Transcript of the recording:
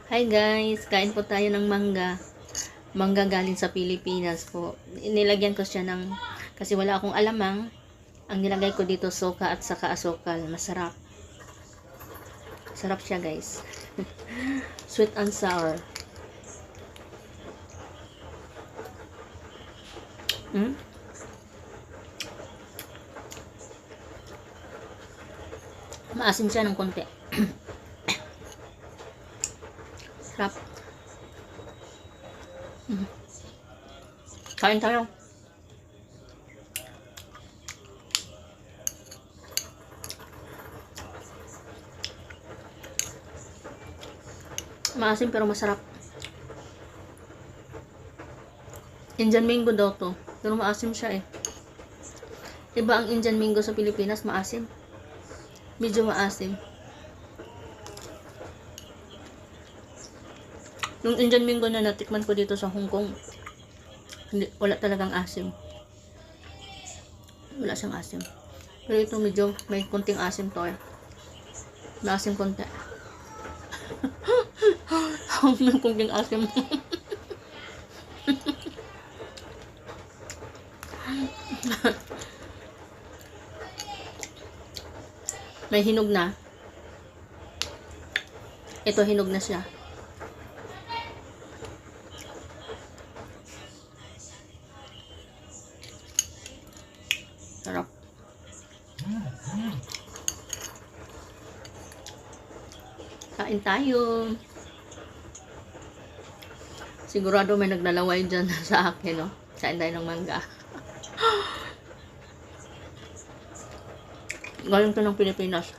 Hi guys, kain po tayo ng mangga. Mangga galing sa Pilipinas po. Nilagyan ko siya ng, kasi wala akong alamang. Ang nilagay ko dito, soka at saka asukal. Masarap. Sarap siya guys. Sweet and sour. Maasim siya ng konti. Sarap. Kain tayo. Maasim pero masarap. Indian mango daw to. Pero maasim siya eh. Iba ang Indian mango sa Pilipinas, maasim. Medyo maasim. Yung Indian mango na natikman ko dito sa Hong Kong, hindi, wala talagang asim. Wala siyang asim. Pero ito medyo may konting asim to eh. Maasim konti. May konting asim. May hinog na. Ito hinog na siya. Sarap. Kain tayo. Sigurado may naglalaway dyan sa akin, no? Kain tayo ng mangga. Galing to ng Pilipinas.